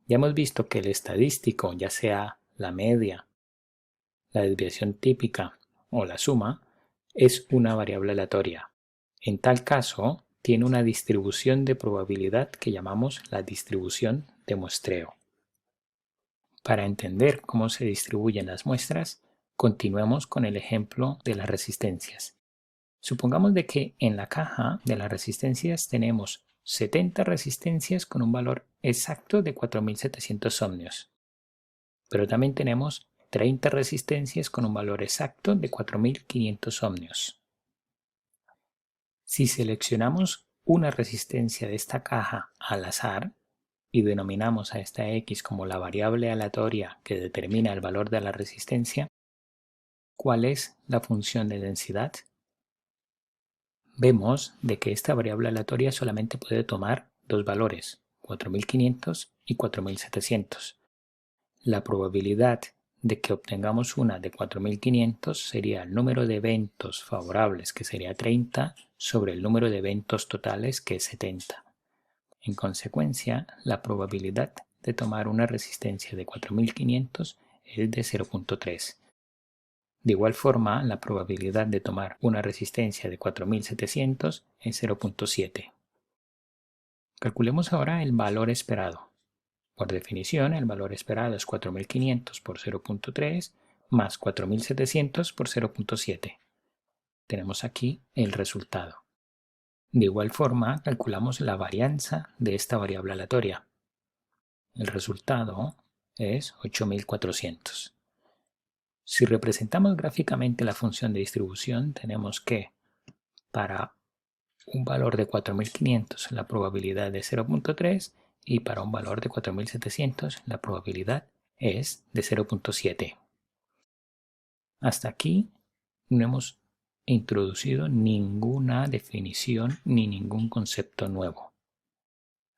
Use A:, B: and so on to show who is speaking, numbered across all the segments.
A: Ya hemos visto que el estadístico, ya sea la media, la desviación típica o la suma, es una variable aleatoria. En tal caso, tiene una distribución de probabilidad que llamamos la distribución de muestreo. Para entender cómo se distribuyen las muestras, continuemos con el ejemplo de las resistencias. Supongamos de que en la caja de las resistencias tenemos 70 resistencias con un valor exacto de 4700 ohmios, pero también tenemos 30 resistencias con un valor exacto de 4500 ohmios. Si seleccionamos una resistencia de esta caja al azar y denominamos a esta X como la variable aleatoria que determina el valor de la resistencia, ¿cuál es la función de densidad? Vemos de que esta variable aleatoria solamente puede tomar dos valores, 4500 y 4700. La probabilidad de que obtengamos una de 4500 sería el número de eventos favorables, que sería 30, sobre el número de eventos totales, que es 70. En consecuencia, la probabilidad de tomar una resistencia de 4500 es de 0.3. De igual forma, la probabilidad de tomar una resistencia de 4700 es 0.7. Calculemos ahora el valor esperado. Por definición, el valor esperado es 4500 por 0.3 más 4700 por 0.7. Tenemos aquí el resultado. De igual forma, calculamos la varianza de esta variable aleatoria. El resultado es 8400. Si representamos gráficamente la función de distribución, tenemos que para un valor de 4500 la probabilidad es 0.3 y para un valor de 4700 la probabilidad es de 0.7. Hasta aquí no hemos introducido ninguna definición ni ningún concepto nuevo.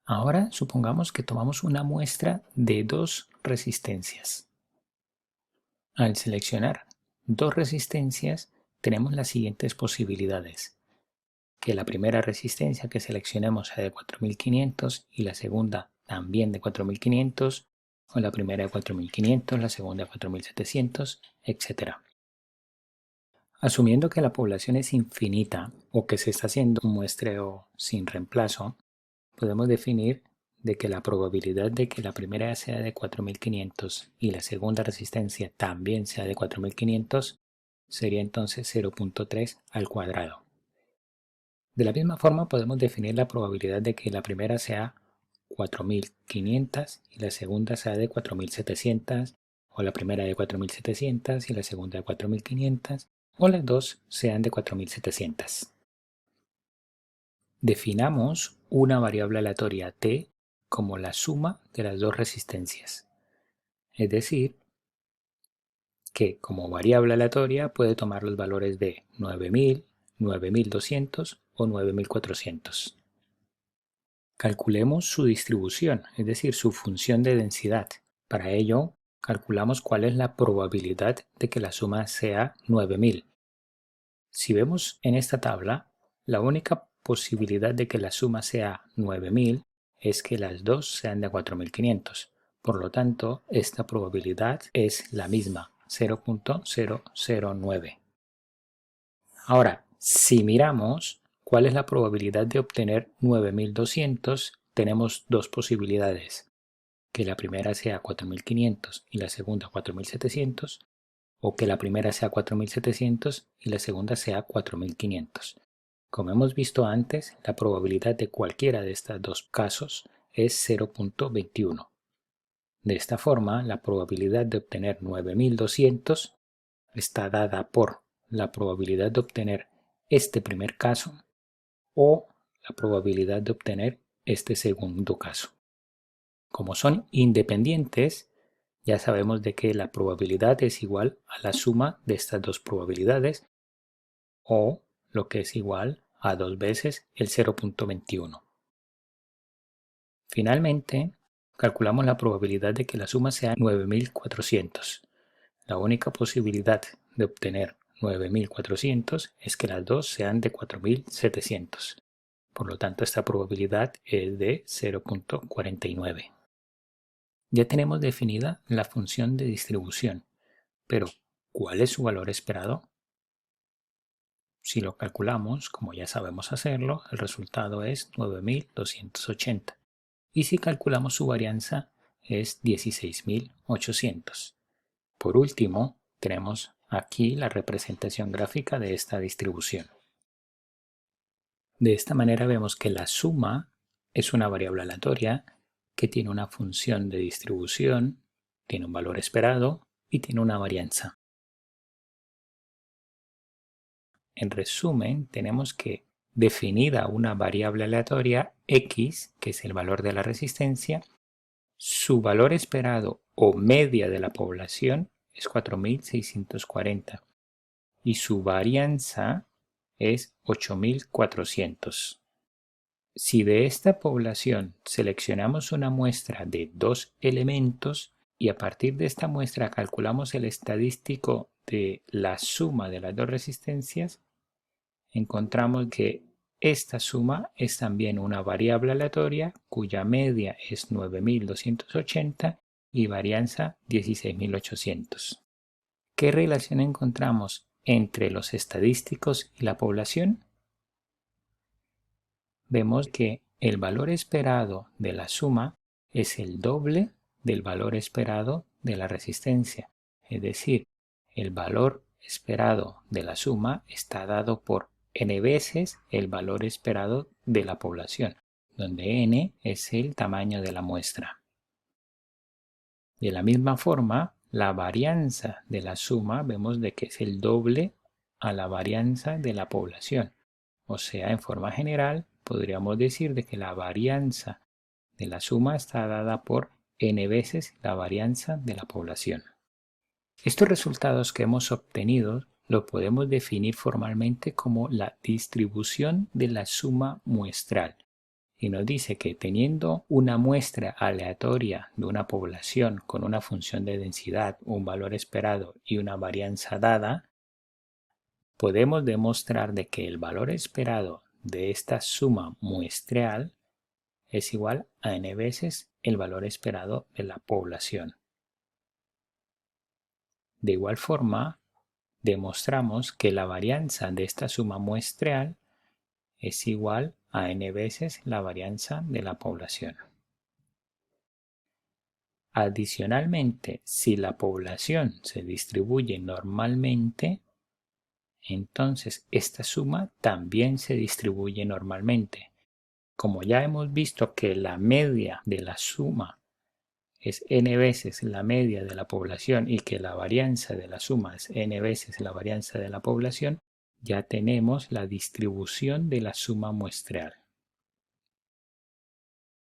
A: Ahora supongamos que tomamos una muestra de dos resistencias. Al seleccionar dos resistencias tenemos las siguientes posibilidades: que la primera resistencia que seleccionemos sea de 4500 y la segunda también de 4500, o la primera de 4500, la segunda de 4700, etc. Asumiendo que la población es infinita o que se está haciendo un muestreo sin reemplazo, podemos definir de que la probabilidad de que la primera sea de 4500 y la segunda resistencia también sea de 4500 sería entonces 0.3 al cuadrado. De la misma forma podemos definir la probabilidad de que la primera sea 4500 y la segunda sea de 4700, o la primera de 4700 y la segunda de 4500, o las dos sean de 4700. Definamos una variable aleatoria t como la suma de las dos resistencias. Es decir, que como variable aleatoria puede tomar los valores de 9000, 9200 o 9400. Calculemos su distribución, es decir, su función de densidad. Para ello, calculamos cuál es la probabilidad de que la suma sea 9000. Si vemos en esta tabla, la única posibilidad de que la suma sea 9000 es que las dos sean de 4500. Por lo tanto, esta probabilidad es la misma, 0.009. Ahora, si miramos cuál es la probabilidad de obtener 9200, tenemos dos posibilidades: que la primera sea 4500 y la segunda 4700, o que la primera sea 4700 y la segunda sea 4500. Como hemos visto antes, la probabilidad de cualquiera de estos dos casos es 0.21. De esta forma, la probabilidad de obtener 9200 está dada por la probabilidad de obtener este primer caso o la probabilidad de obtener este segundo caso. Como son independientes, ya sabemos de que la probabilidad es igual a la suma de estas dos probabilidades, o lo que es igual a 2 veces el 0.21. Finalmente, calculamos la probabilidad de que la suma sea 9400. La única posibilidad de obtener 9400 es que las dos sean de 4700. Por lo tanto, esta probabilidad es de 0.49. Ya tenemos definida la función de distribución, pero ¿cuál es su valor esperado? Si lo calculamos, como ya sabemos hacerlo, el resultado es 9.280. Y si calculamos su varianza, es 16.800. Por último, tenemos aquí la representación gráfica de esta distribución. De esta manera vemos que la suma es una variable aleatoria que tiene una función de distribución, tiene un valor esperado y tiene una varianza. En resumen, tenemos que definida una variable aleatoria x, que es el valor de la resistencia, su valor esperado o media de la población es 4.640 y su varianza es 8.400. Si de esta población seleccionamos una muestra de 2 elementos y a partir de esta muestra calculamos el estadístico de la suma de las dos resistencias, encontramos que esta suma es también una variable aleatoria cuya media es 9.280 y varianza 16.800. ¿Qué relación encontramos entre los estadísticos y la población? Vemos que el valor esperado de la suma es el doble del valor esperado de la resistencia. Es decir, el valor esperado de la suma está dado por n veces el valor esperado de la población, donde n es el tamaño de la muestra. De la misma forma, la varianza de la suma vemos de que es el doble a la varianza de la población. O sea, en forma general, podríamos decir de que la varianza de la suma está dada por n veces la varianza de la población. Estos resultados que hemos obtenido lo podemos definir formalmente como la distribución de la suma muestral. Y nos dice que teniendo una muestra aleatoria de una población con una función de densidad, un valor esperado y una varianza dada, podemos demostrar de que el valor esperado de esta suma muestral es igual a n veces el valor esperado de la población. De igual forma, demostramos que la varianza de esta suma muestral es igual a n veces la varianza de la población. Adicionalmente, si la población se distribuye normalmente, entonces esta suma también se distribuye normalmente. Como ya hemos visto que la media de la suma es n veces la media de la población y que la varianza de la suma es n veces la varianza de la población, ya tenemos la distribución de la suma muestral.